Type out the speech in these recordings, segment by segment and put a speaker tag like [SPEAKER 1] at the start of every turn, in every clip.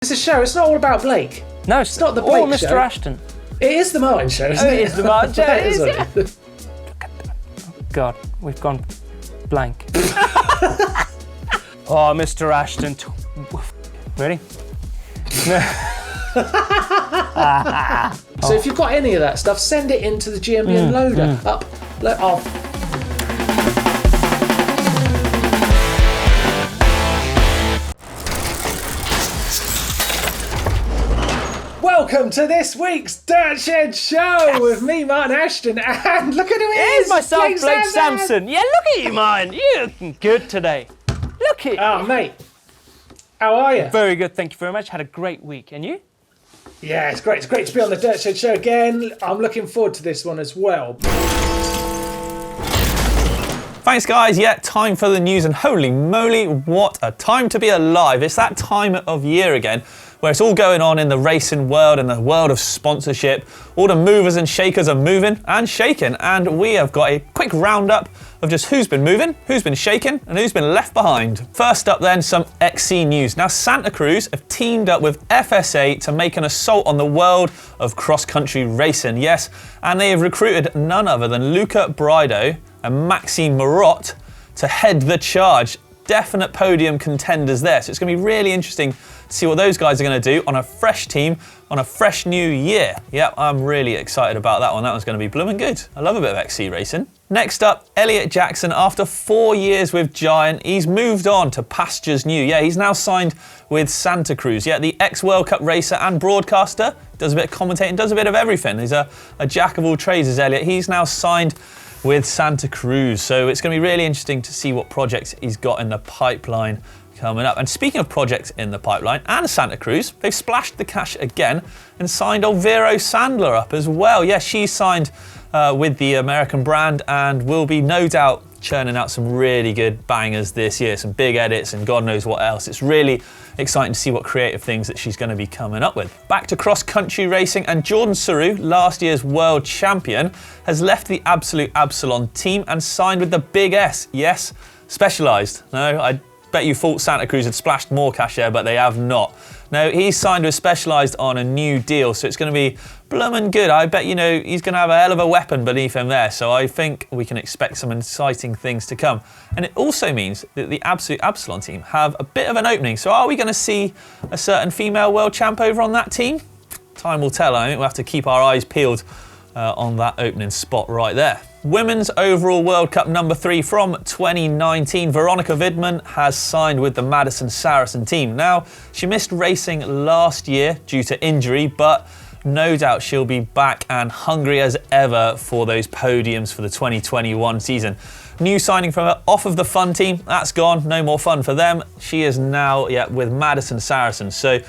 [SPEAKER 1] It's a show. It's not all about Blake.
[SPEAKER 2] No,
[SPEAKER 1] it's not the Blake
[SPEAKER 2] Mr.
[SPEAKER 1] show.
[SPEAKER 2] Ashton.
[SPEAKER 1] It is the Martyn show, isn't it?
[SPEAKER 2] It is the Martyn show.
[SPEAKER 1] It is,
[SPEAKER 2] yeah. God, we've gone blank. Oh, Mr. Ashton. Ready?
[SPEAKER 1] So if you've got any of that stuff, send it into the GMBN loader. Welcome to this week's Dirt Shed Show with me, Martyn Ashton, and look at who it is!
[SPEAKER 2] Myself, Blake Samson. Yeah, look at you, man. You're looking good today. Look at you.
[SPEAKER 1] Oh, mate. How are you?
[SPEAKER 2] Very good, thank you very much. Had a great week. And you?
[SPEAKER 1] Yeah, it's great. It's great to be on the Dirt Shed Show again. I'm looking forward to this one as well.
[SPEAKER 3] Thanks, guys. Yeah, time for the news, and holy moly, what a time to be alive. It's that time of year again where it's all going on in the racing world and the world of sponsorship. All the movers and shakers are moving and shaking, and we have got a quick roundup of just who's been moving, who's been shaking, and who's been left behind. First up then, some XC news. Now, Santa Cruz have teamed up with FSA to make an assault on the world of cross-country racing. Yes, and they have recruited none other than Luca Brido and Maxime Marot to head the charge. Definite podium contenders there. So it's going to be really interesting to see what those guys are going to do on a fresh team, on a fresh new year. Yep, I'm really excited about that one. That one's going to be blooming good. I love a bit of XC racing. Next up, Elliot Jackson. After 4 years with Giant, he's moved on to pastures new. Yeah, he's now signed with Santa Cruz. Yeah, the ex-World Cup racer and broadcaster. Does a bit of commentating, does a bit of everything. He's a jack of all trades, is Elliot. He's now signed with Santa Cruz. So it's going to be really interesting to see what projects he's got in the pipeline coming up. And speaking of projects in the pipeline and Santa Cruz, they've splashed the cash again and signed old Vero Sandler up as well. Yeah, she's signed with the American brand and will be no doubt churning out some really good bangers this year, some big edits and God knows what else. It's really exciting to see what creative things that she's going to be coming up with. Back to cross-country racing, and Jordan Saru, last year's world champion, has left the Absolute Absalon team and signed with the Big S. Yes, Specialized. No, I bet you thought Santa Cruz had splashed more cash there, but they have not. No, he's signed with Specialized on a new deal, so it's going to be bloomin' good. I bet, he's going to have a hell of a weapon beneath him there, so I think we can expect some exciting things to come. And it also means that the Absolute Absalon team have a bit of an opening, so are we going to see a certain female world champ over on that team? Time will tell. I think we'll have to keep our eyes peeled on that opening spot right there. Women's overall World Cup number 3 from 2019, Veronica Widman has signed with the Madison Saracen team. Now, she missed racing last year due to injury, but no doubt she'll be back and hungry as ever for those podiums for the 2021 season. New signing from her off of the fun team, that's gone, no more fun for them. She is now with Madison Saracen. So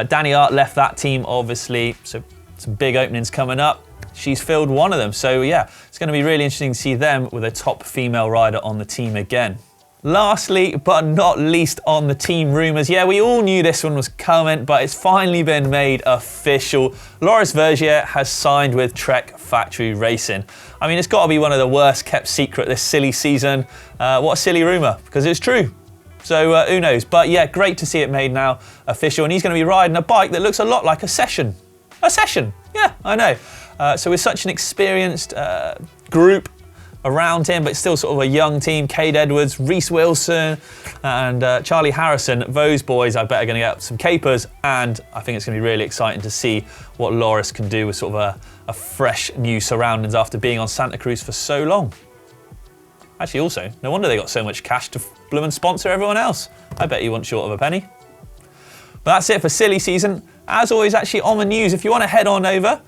[SPEAKER 3] Danny Art left that team, obviously, so some big openings coming up. She's filled one of them. So yeah, it's going to be really interesting to see them with a top female rider on the team again. Lastly, but not least on the team rumours. Yeah, we all knew this one was coming, but it's finally been made official. Loris Vergier has signed with Trek Factory Racing. I mean, it's got to be one of the worst kept secret this silly season. What a silly rumour, because it's true. So who knows? But yeah, great to see it made now official. And he's going to be riding a bike that looks a lot like a Session. A Session, yeah, I know. So with such an experienced group around him, but still sort of a young team, Cade Edwards, Reese Wilson and Charlie Harrison, those boys I bet are going to get some capers, and I think it's going to be really exciting to see what Loris can do with sort of a fresh new surroundings after being on Santa Cruz for so long. Actually also, no wonder they got so much cash to bloomin' sponsor everyone else. I bet you weren't short of a penny. But that's it for silly season. As always, actually on the news, if you want to head on over,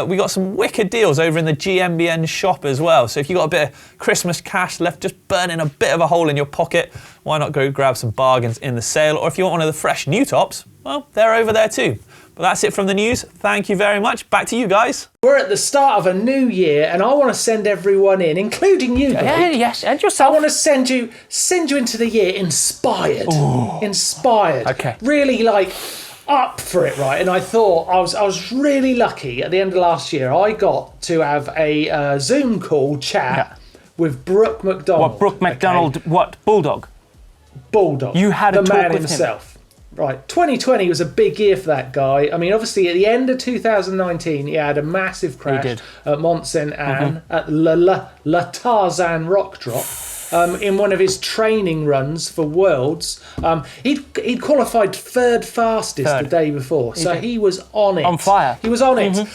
[SPEAKER 3] we got some wicked deals over in the GMBN shop as well. So if you've got a bit of Christmas cash left just burning a bit of a hole in your pocket, why not go grab some bargains in the sale? Or if you want one of the fresh new tops, well, they're over there too. But that's it from the news. Thank you very much. Back to you guys.
[SPEAKER 1] We're at the start of a new year, and I want to send everyone in, including you, Blake.
[SPEAKER 2] Yeah, yes, and yourself.
[SPEAKER 1] I want to send you into the year inspired. Ooh. Inspired.
[SPEAKER 2] Okay.
[SPEAKER 1] Really up for it, right? And I thought I was really lucky at the end of last year. I got to have a Zoom call chat with Brook MacDonald.
[SPEAKER 2] What, Brook MacDonald, okay? What, Bulldog?
[SPEAKER 1] Bulldog.
[SPEAKER 2] You had a talk
[SPEAKER 1] man
[SPEAKER 2] with
[SPEAKER 1] himself.
[SPEAKER 2] Him.
[SPEAKER 1] Right, 2020 was a big year for that guy. I mean, obviously, at the end of 2019, he had a massive crash at Martyn Ashton at La Tarzan Rock Drop. In one of his training runs for Worlds, he'd qualified third fastest the day before, so he was on it.
[SPEAKER 2] On fire.
[SPEAKER 1] He was on it.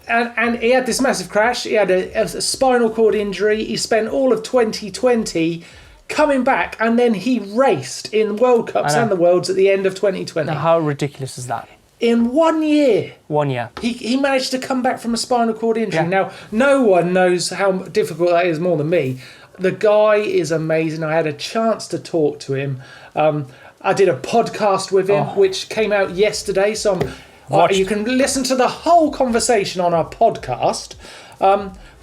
[SPEAKER 1] And he had this massive crash. He had a spinal cord injury. He spent all of 2020 coming back, and then he raced in World Cups and the Worlds at the end of 2020.
[SPEAKER 2] Now, how ridiculous is that?
[SPEAKER 1] In 1 year.
[SPEAKER 2] 1 year.
[SPEAKER 1] He managed to come back from a spinal cord injury.
[SPEAKER 2] Yeah.
[SPEAKER 1] Now, no one knows how difficult that is more than me. The guy is amazing. I had a chance to talk to him. I did a podcast with him, which came out yesterday. So you can listen to the whole conversation on our podcast.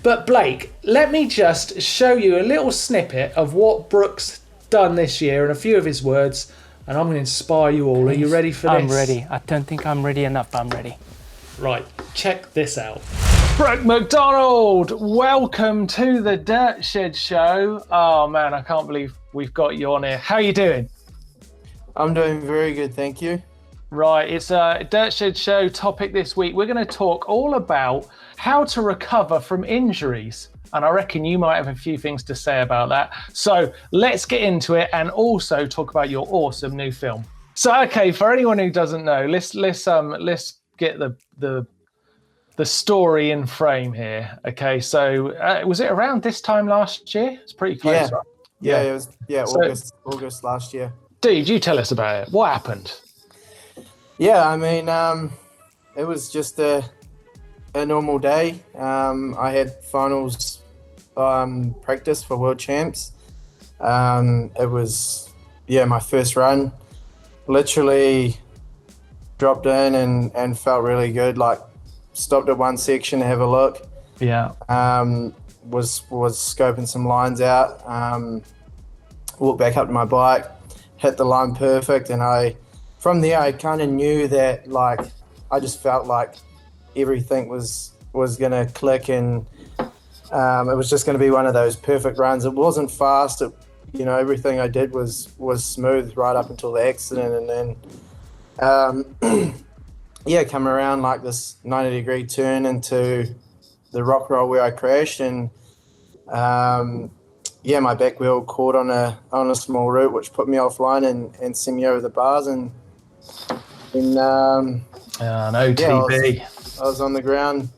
[SPEAKER 1] But Blake, let me just show you a little snippet of what Brook's done this year and a few of his words, and I'm going to inspire you all. Are you ready for this?
[SPEAKER 2] I'm ready. I don't think I'm ready enough, but I'm ready.
[SPEAKER 1] Right, check this out. Brook MacDonald, welcome to the Dirt Shed Show. Oh man, I can't believe we've got you on here. How are you doing?
[SPEAKER 4] I'm doing very good, thank you.
[SPEAKER 1] Right, it's a Dirt Shed Show topic this week. We're going to talk all about how to recover from injuries. And I reckon you might have a few things to say about that. So let's get into it and also talk about your awesome new film. So, okay, for anyone who doesn't know, let's get the story in frame here. Okay, so was it around this time last year? It's pretty close, right?
[SPEAKER 4] Yeah, it was August last year.
[SPEAKER 1] Dude, you tell us about it. What happened?
[SPEAKER 4] Yeah, I mean, it was just a normal day. I had finals practice for World Champs. It was, my first run. Literally dropped in and felt really good. Like, stopped at one section to have a look.
[SPEAKER 1] Yeah.
[SPEAKER 4] Was scoping some lines out. Walked back up to my bike, hit the line perfect, and from there I kind of knew that, like, I just felt like everything was gonna click, and it was just gonna be one of those perfect runs. It wasn't fast. Everything I did was smooth right up until the accident, and then come around like this 90-degree turn into the rock roll where I crashed, and my back wheel caught on a small root, which put me offline and sent me over the bars, and
[SPEAKER 1] no TB.
[SPEAKER 4] I was on the ground,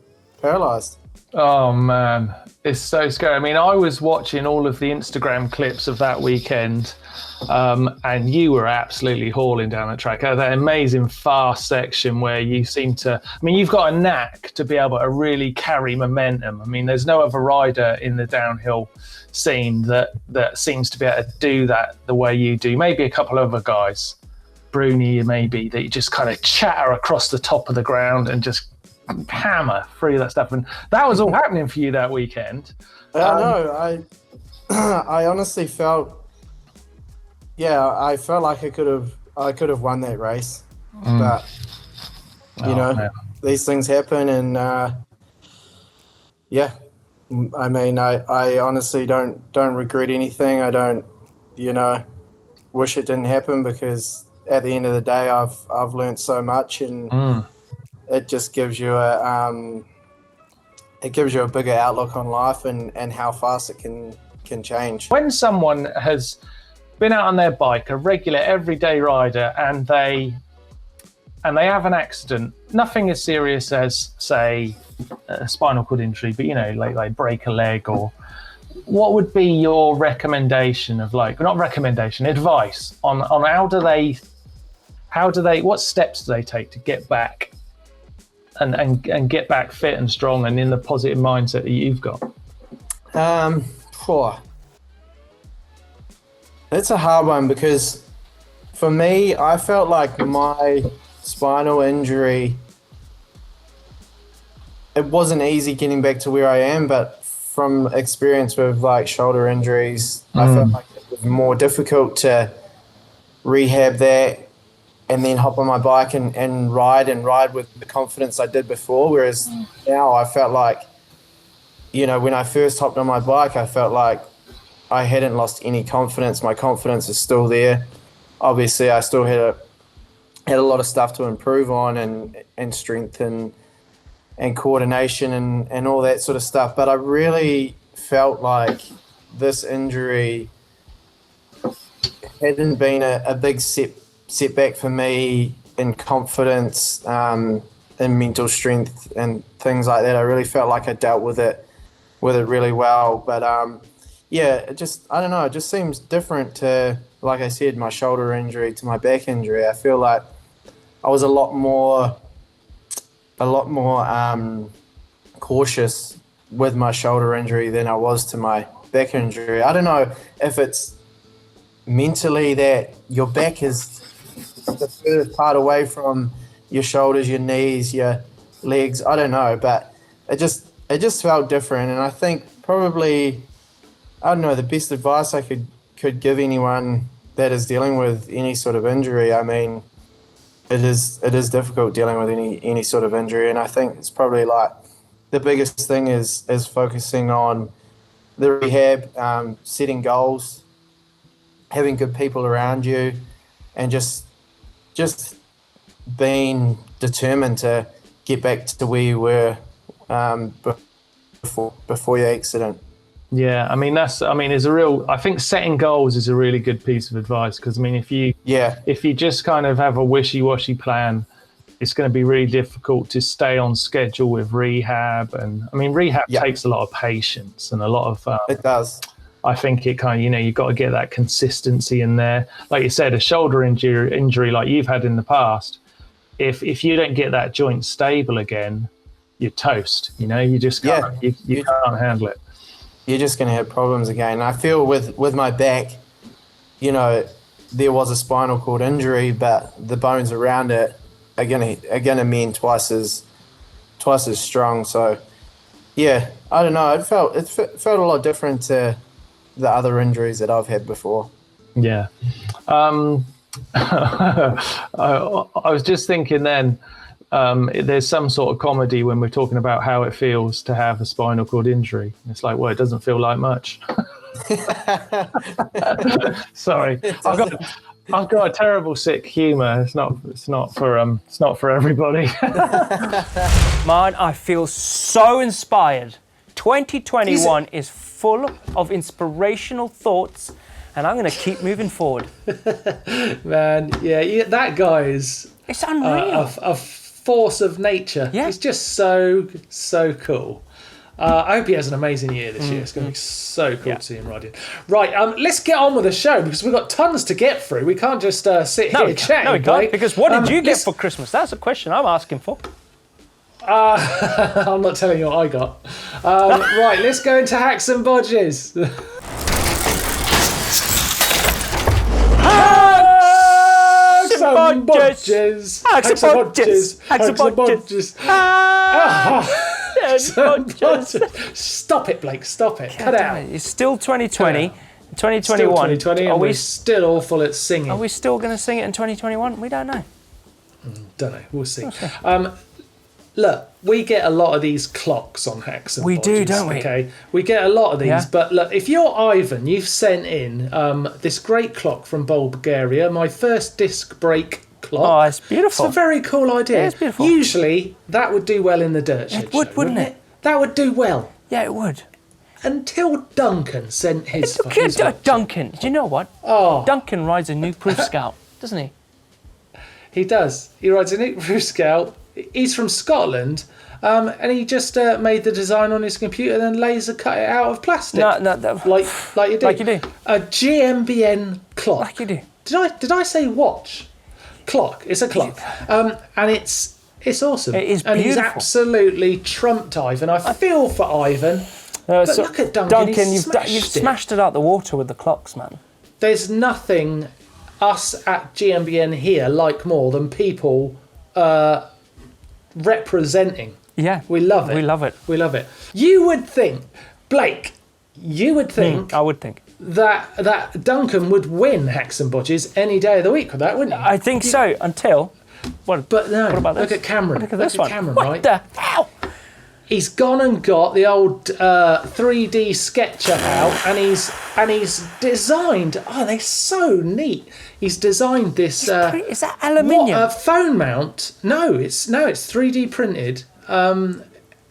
[SPEAKER 4] paralyzed.
[SPEAKER 1] Oh man, it's so scary. I mean, I was watching all of the Instagram clips of that weekend, and you were absolutely hauling down the track. That amazing fast section where you seem to, you've got a knack to be able to really carry momentum. I mean, there's no other rider in the downhill scene that seems to be able to do that the way you do. Maybe a couple of other guys, Bruni maybe, that you just kind of chatter across the top of the ground and just hammer through that stuff. And that was all happening for you that weekend.
[SPEAKER 4] I honestly felt, I felt like I could have won that race, but man, these things happen, and I honestly don't regret anything. I don't wish it didn't happen, because at the end of the day I've learned so much, and it just gives you a bigger outlook on life and how fast it can change.
[SPEAKER 1] When someone has been out on their bike, a regular everyday rider, and they have an accident, nothing as serious as, say, a spinal cord injury, but like break a leg, or what would be your recommendation of, like, not recommendation, advice on what steps do they take to get back and get back fit and strong and in the positive mindset that you've got?
[SPEAKER 4] That's a hard one, because for me, I felt like my spinal injury, it wasn't easy getting back to where I am, but from experience with like shoulder injuries, I felt like it was more difficult to rehab that and then hop on my bike and ride with the confidence I did before. Whereas now I felt like, when I first hopped on my bike, I felt like I hadn't lost any confidence. My confidence is still there. Obviously, I still had had a lot of stuff to improve on and strength and coordination and all that sort of stuff. But I really felt like this injury hadn't been a big setback for me in confidence, in mental strength and things like that. I really felt like I dealt with it really well. But it just seems different to, like I said, my shoulder injury to my back injury. I feel like I was a lot more cautious with my shoulder injury than I was to my back injury. I don't know if it's mentally that your back is the furthest part away from your shoulders, your knees, your legs. I don't know, but it just felt different. And I think probably, I don't know, the best advice I could give anyone that is dealing with any sort of injury. I mean, it is difficult dealing with any sort of injury, and I think it's probably like the biggest thing is focusing on the rehab, setting goals, having good people around you, and just being determined to get back to where you were before your accident.
[SPEAKER 1] Yeah, I mean I think setting goals is a really good piece of advice, because I mean if you just kind of have a wishy-washy plan, it's going to be really difficult to stay on schedule with rehab. And I mean rehab takes a lot of patience and a lot of
[SPEAKER 4] it does.
[SPEAKER 1] I think it kind of, you've got to get that consistency in there. Like you said, a shoulder injury like you've had in the past, if you don't get that joint stable again, you're toast. You just can't you can't handle it.
[SPEAKER 4] You're just going to have problems again. And I feel with my back, there was a spinal cord injury, but the bones around it are going to mend twice as strong. So, yeah, I don't know. It felt a lot different to the other injuries that I've had before.
[SPEAKER 1] Yeah. I was just thinking then, there's some sort of comedy when we're talking about how it feels to have a spinal cord injury. It's like, well, it doesn't feel like much. Sorry, I've got a terrible sick humour. It's not for everybody.
[SPEAKER 2] Man, I feel so inspired. 2021 is full of inspirational thoughts, and I'm going to keep moving forward.
[SPEAKER 5] Man, yeah, that guy is...
[SPEAKER 2] It's unreal.
[SPEAKER 5] A force of nature.
[SPEAKER 2] Yeah.
[SPEAKER 5] It's just so cool. I hope he has an amazing year this year. It's going to be so cool to see him riding. Right, let's get on with the show, because we've got tons to get through. We can't just sit here chatting.
[SPEAKER 2] No, we can't. Because what did you get for Christmas? That's a question I'm asking for.
[SPEAKER 5] I'm not telling you what I got. Right, let's go into Hacks and Bodges. Hacks and Bodges.
[SPEAKER 2] Hacks and Bodges. Hacks and Bodges.
[SPEAKER 5] Stop it, Blake. Stop it. Cut out.
[SPEAKER 2] It's still 2020. 2021.
[SPEAKER 5] Still 2020, and we're still awful at singing.
[SPEAKER 2] Are we still going to sing it in 2021? We don't know.
[SPEAKER 5] Don't know. We'll see. Look, we get a lot of these clocks on Hacks and
[SPEAKER 2] We
[SPEAKER 5] Bodges,
[SPEAKER 2] do, don't we?
[SPEAKER 5] Okay, we get a lot of these.
[SPEAKER 2] Yeah.
[SPEAKER 5] But look, if you're Ivan, you've sent in this great clock from Bulgaria, my first disc brake clock.
[SPEAKER 2] Oh, it's beautiful.
[SPEAKER 5] It's a very cool idea.
[SPEAKER 2] Yeah, it's beautiful.
[SPEAKER 5] Usually, that would do well in the dirt shed.
[SPEAKER 2] It would,
[SPEAKER 5] show,
[SPEAKER 2] wouldn't it?
[SPEAKER 5] That would do well.
[SPEAKER 2] Yeah, it would.
[SPEAKER 5] Until Duncan sent his.
[SPEAKER 2] Duncan, do you know what?
[SPEAKER 5] Oh,
[SPEAKER 2] Duncan rides a new Proof Scout, doesn't he?
[SPEAKER 5] he does. He rides a Nick Roof Scout. He's from Scotland. And he just made the design on his computer, then laser cut it out of plastic.
[SPEAKER 2] No,
[SPEAKER 5] like you do.
[SPEAKER 2] Like you do.
[SPEAKER 5] A GMBN clock.
[SPEAKER 2] Like you do.
[SPEAKER 5] Did I say watch? Clock. It's a clock. And it's awesome.
[SPEAKER 2] It is
[SPEAKER 5] and
[SPEAKER 2] beautiful.
[SPEAKER 5] he's absolutely trumped Ivan. I feel for Ivan. But look at Duncan. He's
[SPEAKER 2] you've smashed it out the water with the clocks, man.
[SPEAKER 5] There's nothing us at GMBN here like more than people representing.
[SPEAKER 2] Yeah.
[SPEAKER 5] We love it.
[SPEAKER 2] We love it.
[SPEAKER 5] We love it. You would think, Blake, I would think that Duncan would win Hacks and Bodges any day of the week with that, wouldn't you?
[SPEAKER 2] I think so, until...
[SPEAKER 5] But no,
[SPEAKER 2] what about this?
[SPEAKER 5] Look at Cameron.
[SPEAKER 2] Look at this one.
[SPEAKER 5] Cameron,
[SPEAKER 2] what
[SPEAKER 5] right?
[SPEAKER 2] the hell?
[SPEAKER 5] he's gone and got the old 3D SketchUp out, and he's designed. Oh, they're so neat. He's designed this.
[SPEAKER 2] Is that aluminium?
[SPEAKER 5] Phone mount? No, it's 3D printed, and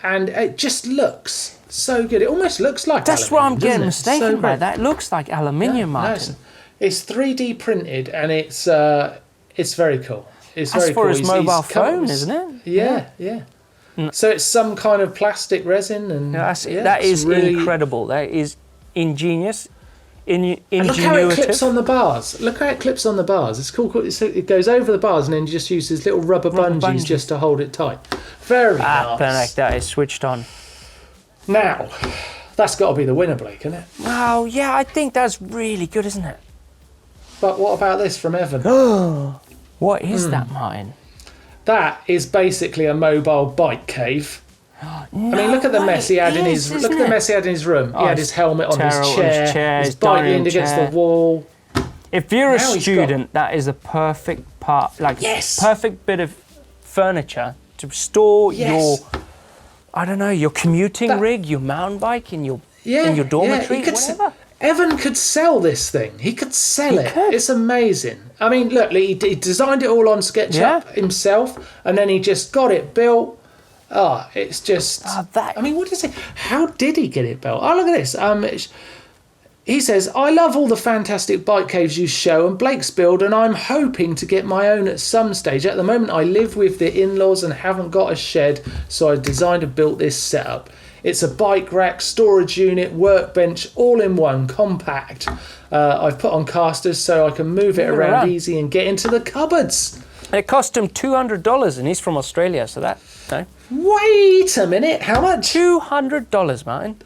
[SPEAKER 5] it just looks so good. It almost looks like.
[SPEAKER 2] That's what I'm getting
[SPEAKER 5] mistaken
[SPEAKER 2] mistaken by. That looks like aluminium, Martyn.
[SPEAKER 5] It's 3D printed, and it's very cool. It's
[SPEAKER 2] That's
[SPEAKER 5] very
[SPEAKER 2] for
[SPEAKER 5] cool.
[SPEAKER 2] his mobile phone, isn't it?
[SPEAKER 5] Yeah. So it's some kind of plastic resin, and
[SPEAKER 2] that is really incredible. That is ingenious.
[SPEAKER 5] And look how it clips on the bars. It's cool. It goes over the bars, and then you just use these little rubber bungees just to hold it tight. Very nice.
[SPEAKER 2] That is switched on.
[SPEAKER 5] Now, that's got to be the winner, Blake, isn't it?
[SPEAKER 2] Wow, yeah, I think that's really good, isn't it?
[SPEAKER 5] But what about this from Evan?
[SPEAKER 2] What is that, Martyn?
[SPEAKER 5] That is basically a mobile bike cave. I mean, look at the mess he had in his room. He had his helmet on his chair, his bike leaned against the wall.
[SPEAKER 2] If you're a student, that is a perfect perfect bit of furniture to store your, I don't know, your commuting rig, your mountain bike in your dormitory, whatever.
[SPEAKER 5] Evan could sell this thing. He could sell it. It's amazing. I mean, look, he designed it all on SketchUp himself, and then he just got it built. Oh, it's just... I mean, what is it? How did he get it built? Oh, look at this. He says, I love all the fantastic bike caves you show and Blake's build, and I'm hoping to get my own at some stage. At the moment, I live with the in-laws and haven't got a shed, so I designed and built this setup. It's a bike rack, storage unit, workbench, all in one, compact. I've put on casters so I can move it around easy and get into the cupboards.
[SPEAKER 2] It cost him $200, and he's from Australia, so that... No.
[SPEAKER 5] Wait a minute, how much?
[SPEAKER 2] $200, Martyn.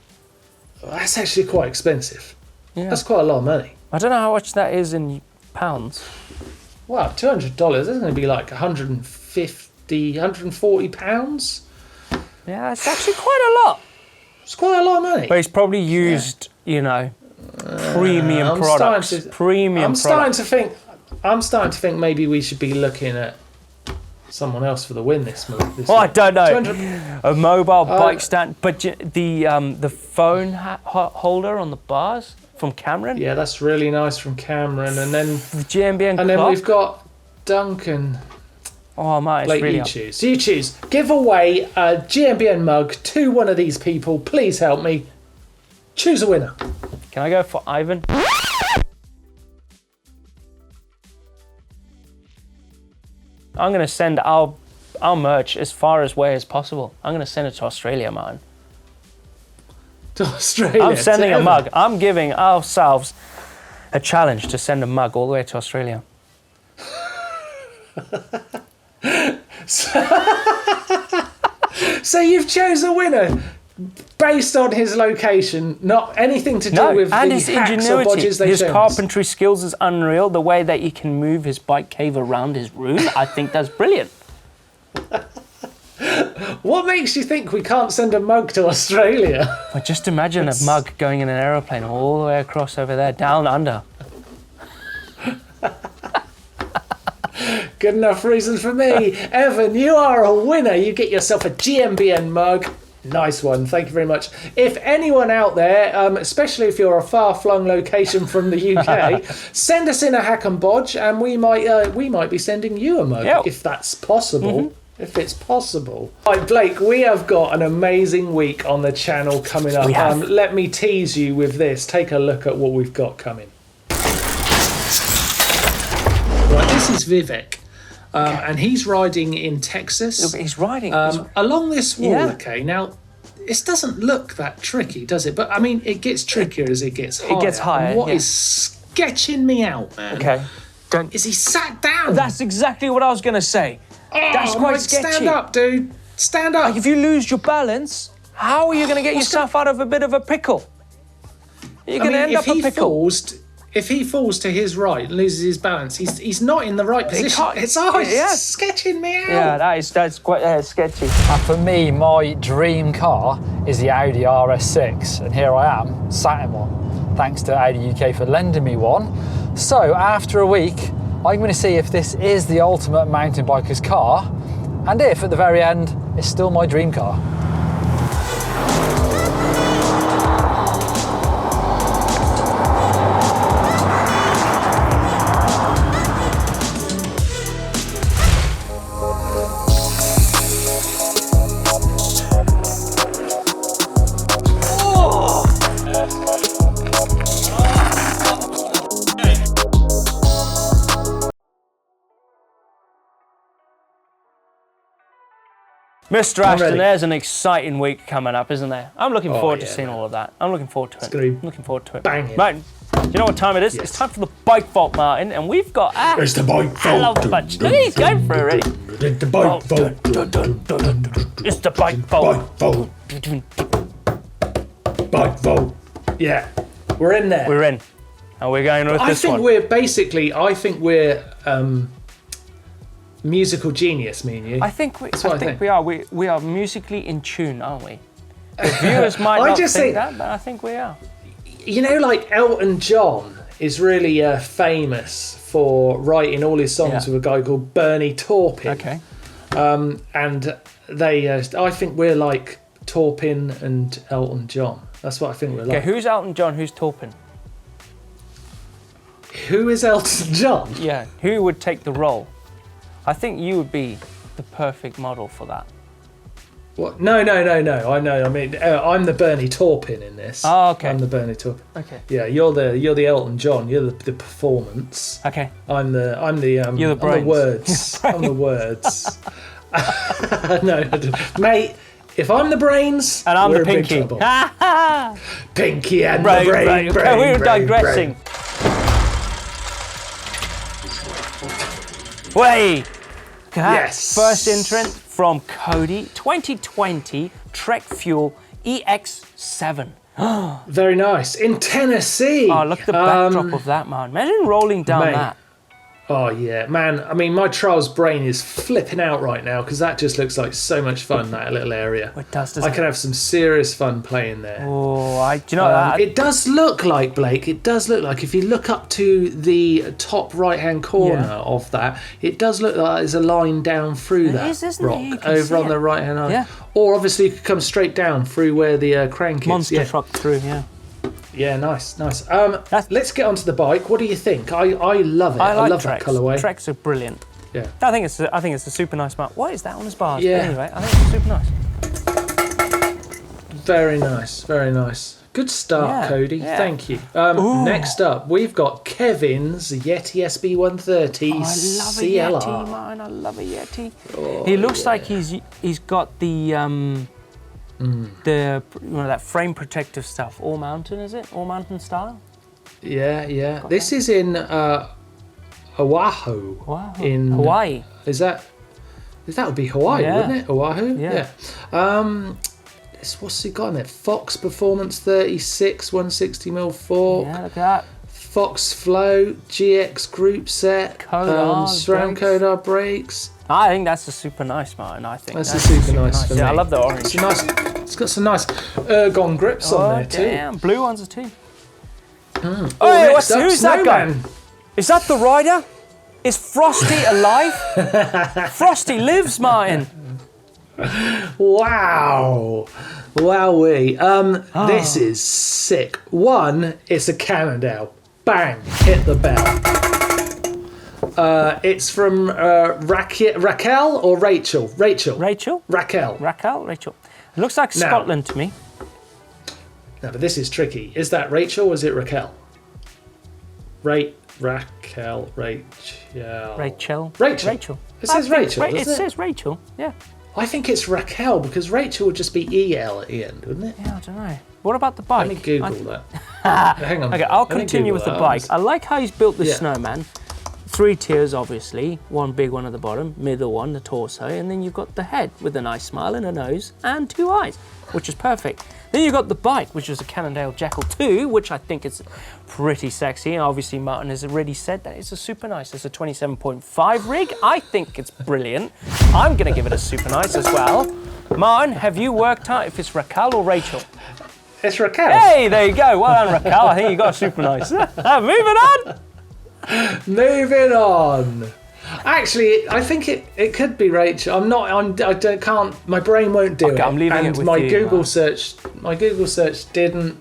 [SPEAKER 5] That's actually quite expensive. Yeah. That's quite a lot of money.
[SPEAKER 2] I don't know how much that is in pounds.
[SPEAKER 5] Wow, $200, that's going to be like 150, 140 pounds.
[SPEAKER 2] Yeah, it's actually quite a lot.
[SPEAKER 5] It's quite a lot of money.
[SPEAKER 2] But he's probably used, premium products.
[SPEAKER 5] I'm starting to think maybe we should be looking at someone else for the win this month.
[SPEAKER 2] I don't know. A mobile bike stand, but the phone holder on the bars from Cameron.
[SPEAKER 5] Yeah, that's really nice from Cameron, and then
[SPEAKER 2] the GMBN.
[SPEAKER 5] And then we've got Duncan.
[SPEAKER 2] Oh my!
[SPEAKER 5] Blake, really you choose. Give away a GMBN mug to one of these people. Please help me. Choose a winner.
[SPEAKER 2] Can I go for Ivan? I'm going to send our merch as far away as possible. I'm going to send it to Australia, man.
[SPEAKER 5] To Australia?
[SPEAKER 2] I'm sending a mug. I'm giving ourselves a challenge to send a mug all the way to Australia.
[SPEAKER 5] So you've chosen a winner based on his location, not anything to do with
[SPEAKER 2] and
[SPEAKER 5] the
[SPEAKER 2] his
[SPEAKER 5] hacks
[SPEAKER 2] ingenuity.
[SPEAKER 5] or bodges
[SPEAKER 2] His carpentry skills is unreal. The way that he can move his bike cave around his room, I think that's brilliant.
[SPEAKER 5] What makes you think we can't send a mug to Australia?
[SPEAKER 2] Well, just imagine a mug going in an aeroplane all the way across over there, down under.
[SPEAKER 5] Good enough reason for me. Evan, you are a winner. You get yourself a GMBN mug. Nice one. Thank you very much. If anyone out there, especially if you're a far-flung location from the UK, send us in a hack and bodge, and we might be sending you a mug if that's possible. Mm-hmm. If it's possible. Right, Blake, we have got an amazing week on the channel coming up. Let me tease you with this. Take a look at what we've got coming. Right, this is Vivek. And he's riding in Texas.
[SPEAKER 2] He's riding
[SPEAKER 5] along this wall. Yeah. Okay, now this doesn't look that tricky, does it? But I mean, it gets trickier as it gets higher.
[SPEAKER 2] It gets higher.
[SPEAKER 5] And what is sketching me out, man?
[SPEAKER 2] Okay,
[SPEAKER 5] is he sat down?
[SPEAKER 2] That's exactly what I was gonna say. That's quite sketchy.
[SPEAKER 5] Stand up, dude. Stand up.
[SPEAKER 2] Like if you lose your balance, how are you gonna get yourself out of a bit of a pickle? You're gonna end up a pickle.
[SPEAKER 5] If he falls to his right and loses his balance, he's not in the right position. It's sketching me out.
[SPEAKER 2] Yeah, that's quite sketchy.
[SPEAKER 6] For me, my dream car is the Audi RS6, and here I am, sat in one. Thanks to Audi UK for lending me one. So after a week, I'm going to see if this is the ultimate mountain biker's car, and if at the very end, it's still my dream car.
[SPEAKER 2] Mr. Ashton, there's an exciting week coming up, isn't there? I'm looking forward to seeing all of that. I'm looking forward to it. I'm looking forward to it.
[SPEAKER 5] Banging.
[SPEAKER 2] Right, do you know what time it is?
[SPEAKER 5] Yes.
[SPEAKER 2] It's time for the bike vault, Martyn, and we've got
[SPEAKER 5] It's the bike vault.
[SPEAKER 2] Look at he's going for it already.
[SPEAKER 5] The bike vault.
[SPEAKER 2] It's the bike vault.
[SPEAKER 5] Bike vault. Yeah, we're in there.
[SPEAKER 2] We're in. And we're going with this one.
[SPEAKER 5] I think we're musical genius, me and you.
[SPEAKER 2] I think we are. We are musically in tune, aren't we? The viewers might not think that, but I think we are.
[SPEAKER 5] You know, like Elton John is really famous for writing all his songs with a guy called Bernie Taupin.
[SPEAKER 2] Okay.
[SPEAKER 5] And I think we're like Taupin and Elton John. That's what I think we're like.
[SPEAKER 2] Okay, who's Elton John? Who's Taupin?
[SPEAKER 5] Who is Elton John?
[SPEAKER 2] Yeah, who would take the role? I think you would be the perfect model for that.
[SPEAKER 5] What? No. I know. I mean, I'm the Bernie Taupin in this.
[SPEAKER 2] Oh, okay.
[SPEAKER 5] I'm the Bernie Taupin.
[SPEAKER 2] Okay.
[SPEAKER 5] Yeah, you're the Elton John. You're the performance.
[SPEAKER 2] Okay.
[SPEAKER 5] I'm the
[SPEAKER 2] You're the brains.
[SPEAKER 5] I'm the words. I'm the words. No, mate. If I'm the brains,
[SPEAKER 2] and I'm
[SPEAKER 5] we're
[SPEAKER 2] the
[SPEAKER 5] in big
[SPEAKER 2] pinky.
[SPEAKER 5] trouble. Pinky and
[SPEAKER 2] Right,
[SPEAKER 5] the brain.
[SPEAKER 2] right.
[SPEAKER 5] brain,
[SPEAKER 2] Okay, we're
[SPEAKER 5] brain,
[SPEAKER 2] digressing.
[SPEAKER 5] brain.
[SPEAKER 2] Way.
[SPEAKER 5] Yes.
[SPEAKER 2] First entrant from Cody, 2020 Trek Fuel EX7.
[SPEAKER 5] Very nice. In Tennessee.
[SPEAKER 2] Oh, look at the backdrop of that, man. Imagine rolling down
[SPEAKER 5] mate.
[SPEAKER 2] that.
[SPEAKER 5] Oh, yeah. Man, I mean, my Trials brain is flipping out right now because that just looks like so much fun, that little area.
[SPEAKER 2] It does, doesn't
[SPEAKER 5] I can have some serious fun playing there.
[SPEAKER 2] Oh, do you know that?
[SPEAKER 5] It does look like, Blake, if you look up to the top right-hand corner of that, it does look like there's a line down through that rock over on the right-hand side.
[SPEAKER 2] Yeah.
[SPEAKER 5] Or obviously you could come straight down through where the crank is.
[SPEAKER 2] Monster truck through, yeah.
[SPEAKER 5] Yeah, nice. Let's get onto the bike. What do you think? I love it. I love
[SPEAKER 2] Treks.
[SPEAKER 5] that colourway.
[SPEAKER 2] Treks are brilliant.
[SPEAKER 5] Yeah.
[SPEAKER 2] I think it's a super nice mount. What is that on his bars?
[SPEAKER 5] Yeah.
[SPEAKER 2] Anyway, I think it's super nice.
[SPEAKER 5] Very nice. Very nice. Good start, Cody.
[SPEAKER 2] Yeah.
[SPEAKER 5] Thank you. Next up, we've got Kevin's Yeti SB130
[SPEAKER 2] I love
[SPEAKER 5] CLR.
[SPEAKER 2] a Yeti, man. I love a Yeti. He looks like he's got the that frame protective stuff. All mountain, is it? All mountain style?
[SPEAKER 5] Yeah. This is in Oahu.
[SPEAKER 2] Wow.
[SPEAKER 5] In
[SPEAKER 2] Hawaii.
[SPEAKER 5] That would be Hawaii, wouldn't it? Oahu?
[SPEAKER 2] Yeah.
[SPEAKER 5] What's he got in it? Fox Performance 36 160mm fork.
[SPEAKER 2] Yeah, look at that.
[SPEAKER 5] Fox Float, GX group set, SRAM Kodar brakes.
[SPEAKER 2] I think that's a super nice, Martyn. I think
[SPEAKER 5] that's a super nice. For me.
[SPEAKER 2] Yeah, I love the orange.
[SPEAKER 5] It's got some nice ergon grips on there too.
[SPEAKER 2] Damn, blue ones are too.
[SPEAKER 5] Hey,
[SPEAKER 2] who's that guy? Is that the rider? Is Frosty alive? Frosty lives, Martyn.
[SPEAKER 5] Wow. Wowee. This is sick. One, it's a Cannondale. Bang, hit the bell. It's from Raquel or Rachel? Rachel. Raquel.
[SPEAKER 2] It looks like Scotland to me.
[SPEAKER 5] No, but this is tricky. Is that Rachel or is it Raquel? Rachel. It says Rachel,
[SPEAKER 2] It says Rachel, yeah.
[SPEAKER 5] I think it's Raquel because Rachel would just be EL at the end, wouldn't it?
[SPEAKER 2] Yeah, I don't know. What about the bike?
[SPEAKER 5] Let me Google that. Hang on.
[SPEAKER 2] Okay, I'll continue with the bike. I like how he's built the snowman. 3 tiers, obviously. One big one at the bottom, middle one, the torso, and then you've got the head with a nice smile and a nose and 2 eyes, which is perfect. Then you've got the bike, which is a Cannondale Jackal 2, which I think is pretty sexy. And obviously, Martyn has already said that it's a super nice. It's a 27.5 rig. I think it's brilliant. I'm going to give it a super nice as well. Martyn, have you worked out if it's Raquel or Rachel?
[SPEAKER 5] It's Raquel.
[SPEAKER 2] Hey, there you go. Well done, Raquel. I think you got a super nice. Moving on.
[SPEAKER 5] Moving on. Actually, I think it could be Rachel. I can't. My brain won't do it.
[SPEAKER 2] I'm leaving it with
[SPEAKER 5] my
[SPEAKER 2] you,
[SPEAKER 5] Google search. My Google search didn't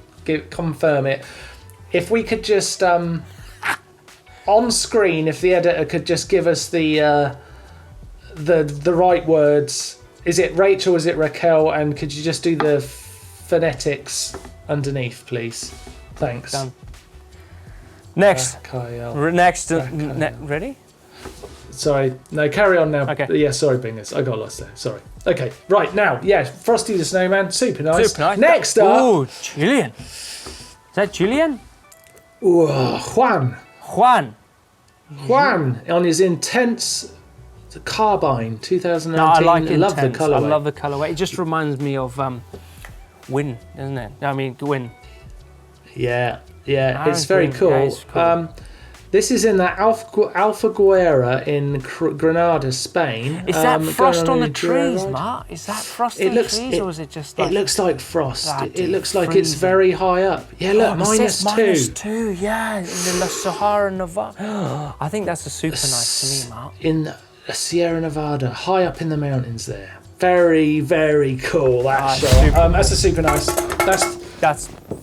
[SPEAKER 5] confirm it. If we could just on screen, if the editor could just give us the right words. Is it Rachel? Is it Raquel? And could you just do the phonetics underneath, please? Thanks.
[SPEAKER 2] Done. Next.
[SPEAKER 5] Raquel.
[SPEAKER 2] Ready?
[SPEAKER 5] Sorry. No, carry on now.
[SPEAKER 2] Okay.
[SPEAKER 5] Yeah, sorry, Bingers. I got lost there. Sorry. Okay, right, now, yeah, Frosty the Snowman, super nice.
[SPEAKER 2] Super nice.
[SPEAKER 5] Next up...
[SPEAKER 2] Ooh, Julian. Is that Julian?
[SPEAKER 5] Ooh, Juan.
[SPEAKER 2] Juan
[SPEAKER 5] On his Intense Carbine 2019.
[SPEAKER 2] No, I like it.
[SPEAKER 5] Love the colourway.
[SPEAKER 2] I love the colourway. It just reminds me of Win, doesn't it? I mean, Win.
[SPEAKER 5] Yeah, it's very
[SPEAKER 2] Green.
[SPEAKER 5] cool.
[SPEAKER 2] Yeah, it's cool.
[SPEAKER 5] This is in the Alfaguara in Granada, Spain.
[SPEAKER 2] Is that frost on the
[SPEAKER 5] a
[SPEAKER 2] trees,
[SPEAKER 5] joyride.
[SPEAKER 2] Mark? Is that frost on the trees, or is it just like...
[SPEAKER 5] It looks like frost.
[SPEAKER 2] Ah,
[SPEAKER 5] It looks like
[SPEAKER 2] freezing.
[SPEAKER 5] it's very high up. Yeah, look,
[SPEAKER 2] it says
[SPEAKER 5] -2.
[SPEAKER 2] -2, yeah, in the Sahara Nevada. I think that's a super nice to me, Mark.
[SPEAKER 5] In the Sierra Nevada, high up in the mountains there. Very, very cool, that shot.
[SPEAKER 2] super
[SPEAKER 5] That's a super nice.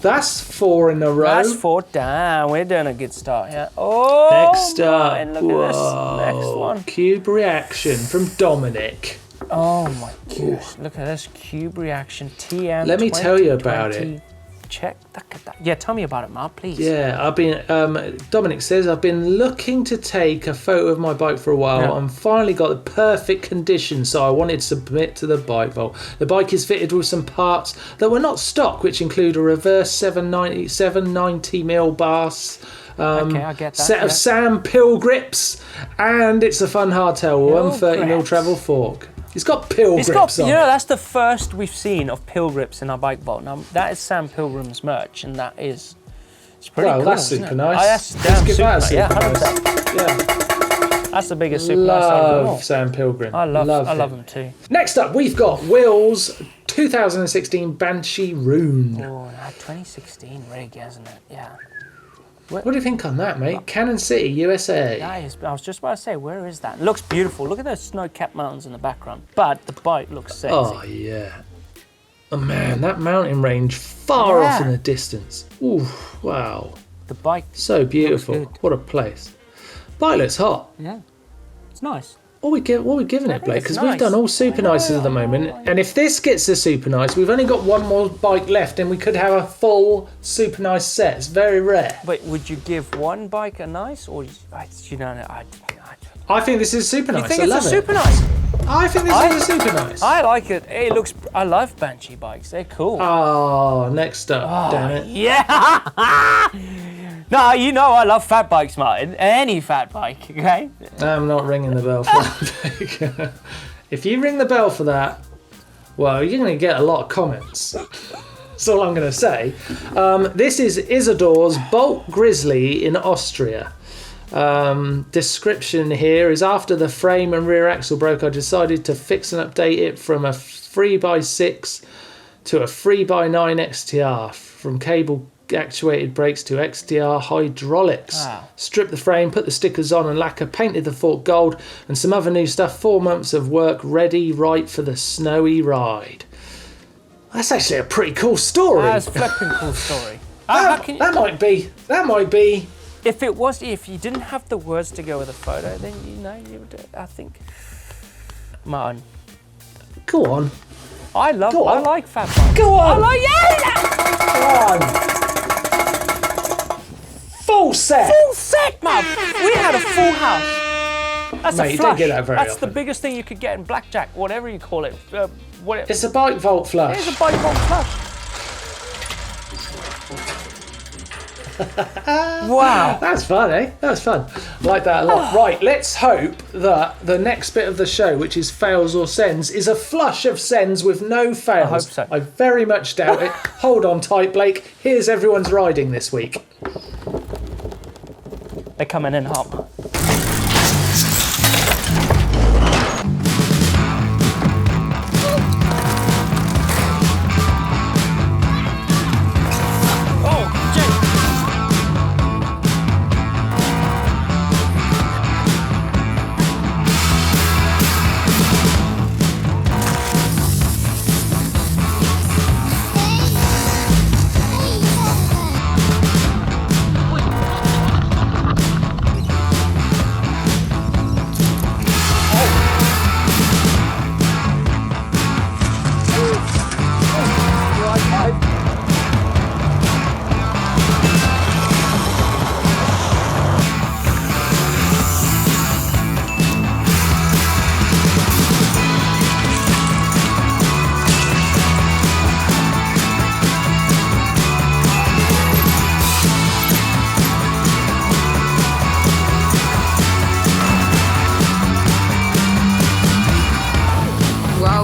[SPEAKER 5] That's 4 in a row.
[SPEAKER 2] That's 4 down. We're doing a good start here. Oh,
[SPEAKER 5] Next up,
[SPEAKER 2] Martin, look at this. Next one.
[SPEAKER 5] Cube Reaction from Dominic.
[SPEAKER 2] Oh my gosh, look at this Cube Reaction TM.
[SPEAKER 5] Let me tell you about it.
[SPEAKER 2] Check that. Yeah, tell me about it, Mark, please.
[SPEAKER 5] Yeah, Dominic says, I've been looking to take a photo of my bike for a while.
[SPEAKER 2] Yeah.
[SPEAKER 5] And finally got the perfect condition, so I wanted to submit to the bike vault. The bike is fitted with some parts that were not stock, which include a reverse 790mm bass,
[SPEAKER 2] Okay, I get that.
[SPEAKER 5] set of Sam Pill grips, and it's a fun hardtail with 130mm travel fork. It's got pill grips on
[SPEAKER 2] You know,
[SPEAKER 5] it.
[SPEAKER 2] that's the first we've seen of pill grips in our bike vault. Now, that is Sam Pilgrim's merch, and that is... It's pretty cool,
[SPEAKER 5] That's
[SPEAKER 2] isn't
[SPEAKER 5] super
[SPEAKER 2] it?
[SPEAKER 5] nice.
[SPEAKER 2] Oh, that's
[SPEAKER 5] Let's
[SPEAKER 2] damn
[SPEAKER 5] give
[SPEAKER 2] super
[SPEAKER 5] that a
[SPEAKER 2] nice. Yeah,
[SPEAKER 5] super
[SPEAKER 2] 100%.
[SPEAKER 5] nice. Yeah.
[SPEAKER 2] That's the biggest super nice out of them all.
[SPEAKER 5] Love Sam Pilgrim.
[SPEAKER 2] I love
[SPEAKER 5] him.
[SPEAKER 2] them too.
[SPEAKER 5] Next up, we've got Will's 2016 Banshee Rune.
[SPEAKER 2] Oh, that 2016 rig, isn't it? Yeah.
[SPEAKER 5] What do you think on that, mate? Cannon City, USA.
[SPEAKER 2] That is, I was just about to say, where is that? It looks beautiful. Look at those snow-capped mountains in the background. But the bike looks sexy.
[SPEAKER 5] Oh, yeah. Oh, man, that mountain range far off
[SPEAKER 2] Yeah.
[SPEAKER 5] in the distance. Ooh, wow.
[SPEAKER 2] The bike,
[SPEAKER 5] So beautiful.
[SPEAKER 2] good.
[SPEAKER 5] What a place. Bike looks hot.
[SPEAKER 2] yeah. It's nice.
[SPEAKER 5] What are we giving it,
[SPEAKER 2] think
[SPEAKER 5] Blake?
[SPEAKER 2] it's
[SPEAKER 5] Because we've
[SPEAKER 2] nice.
[SPEAKER 5] done all super nices at the moment. And if this gets a super nice, we've only got one more bike left and we could have a full super nice set. It's very rare.
[SPEAKER 2] But would you give one bike a nice, or you don't know?
[SPEAKER 5] I think this is super nice.
[SPEAKER 2] You think
[SPEAKER 5] I
[SPEAKER 2] it's
[SPEAKER 5] love
[SPEAKER 2] a
[SPEAKER 5] it.
[SPEAKER 2] super nice?
[SPEAKER 5] I think this is a super nice.
[SPEAKER 2] I like it. It looks. I love Banshee bikes. They're cool.
[SPEAKER 5] Oh, next up, damn it.
[SPEAKER 2] Yeah. No, you know I love fat bikes, Martin. Any fat bike, okay?
[SPEAKER 5] I'm not ringing the bell for that. If you ring the bell for that, well, you're going to get a lot of comments. That's all I'm going to say. This is Isidore's Bolt Grizzly in Austria. Description here is, after the frame and rear axle broke, I decided to fix and update it from a 3x6 to a 3x9 XTR, from cable actuated brakes to XTR hydraulics.
[SPEAKER 2] Wow.
[SPEAKER 5] Stripped the frame, put the stickers on and lacquer, painted the fork gold and some other new stuff. 4 months of work ready, right for the snowy ride. That's actually a pretty cool story.
[SPEAKER 2] That's a flipping cool story.
[SPEAKER 5] That might be.
[SPEAKER 2] If you didn't have the words to go with a photo, then you would. I think. Martin,
[SPEAKER 5] Go on.
[SPEAKER 2] I like fat bikes.
[SPEAKER 5] Go on.
[SPEAKER 2] Go on.
[SPEAKER 5] Full set.
[SPEAKER 2] Full set, man. We had a full house. That's
[SPEAKER 5] Mate,
[SPEAKER 2] a
[SPEAKER 5] you
[SPEAKER 2] flush.
[SPEAKER 5] don't get that very
[SPEAKER 2] That's
[SPEAKER 5] often.
[SPEAKER 2] the biggest thing you could get in blackjack, whatever you call it.
[SPEAKER 5] It's a bike vault flush.
[SPEAKER 2] It's a bike vault flush. Wow.
[SPEAKER 5] That's fun, eh? That's fun. Like that a lot. Right, let's hope that the next bit of the show, which is fails or sends, is a flush of sends with no fails.
[SPEAKER 2] I hope so.
[SPEAKER 5] I very much doubt it. Hold on tight, Blake. Here's everyone's riding this week.
[SPEAKER 2] They're coming in hot.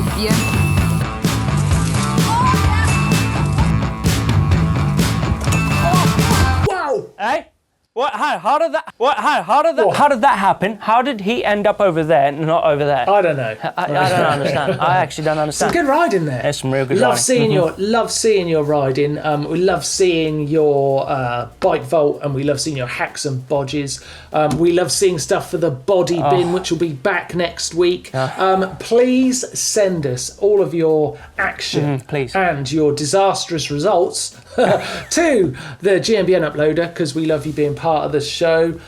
[SPEAKER 7] help you.
[SPEAKER 5] Wow!
[SPEAKER 2] Hey? What? How did that? What? How did that happen? How did he end up over there and not over there?
[SPEAKER 5] I don't know.
[SPEAKER 2] I don't understand. I actually don't understand.
[SPEAKER 5] Some good riding there.
[SPEAKER 2] There's some real good
[SPEAKER 5] love
[SPEAKER 2] riding.
[SPEAKER 5] seeing your riding. We love seeing your bike vault, and we love seeing your Hacks and Bodges. We love seeing stuff for the body bin, which will be back next week. Please send us all of your action
[SPEAKER 2] please.
[SPEAKER 5] And your disastrous results to the GMBN uploader, because we love you being part of the show.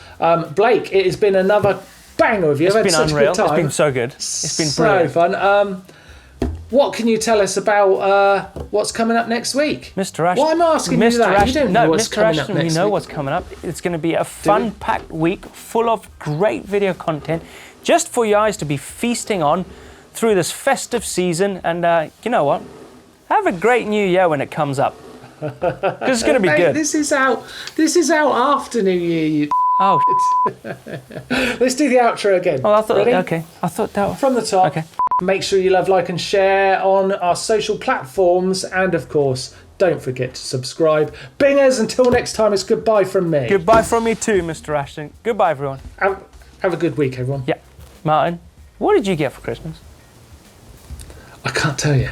[SPEAKER 5] Blake, it has been another banger of you.
[SPEAKER 2] It's
[SPEAKER 5] I've had
[SPEAKER 2] been
[SPEAKER 5] such
[SPEAKER 2] unreal.
[SPEAKER 5] a good time.
[SPEAKER 2] It's been so good. It's been
[SPEAKER 5] so
[SPEAKER 2] brilliant.
[SPEAKER 5] fun. What can you tell us about what's coming up next week?
[SPEAKER 2] Mr. Ashton.
[SPEAKER 5] Why am I asking you that? You don't know what's
[SPEAKER 2] Mr.
[SPEAKER 5] coming
[SPEAKER 2] Ashton,
[SPEAKER 5] up next
[SPEAKER 2] you know
[SPEAKER 5] week.
[SPEAKER 2] what's coming up. It's going to be a fun-packed week full of great video content just for your eyes to be feasting on through this festive season. And you know what? Have a great new year when it comes up. Because it's going to be
[SPEAKER 5] Mate,
[SPEAKER 2] good.
[SPEAKER 5] This is out after New Year. You
[SPEAKER 2] Oh,
[SPEAKER 5] Let's do the outro again.
[SPEAKER 2] oh, I thought.
[SPEAKER 5] Ready?
[SPEAKER 2] Okay, I thought that.
[SPEAKER 5] From the top.
[SPEAKER 2] Okay.
[SPEAKER 5] Make sure you love, like, and share on our social platforms, and of course, don't forget to subscribe. Bingers, until next time, it's goodbye from me.
[SPEAKER 2] Goodbye from me too, Mr. Ashton. Goodbye, everyone.
[SPEAKER 5] Have a good week, everyone.
[SPEAKER 2] Yeah, Martyn, what did you get for Christmas?
[SPEAKER 5] I can't tell you.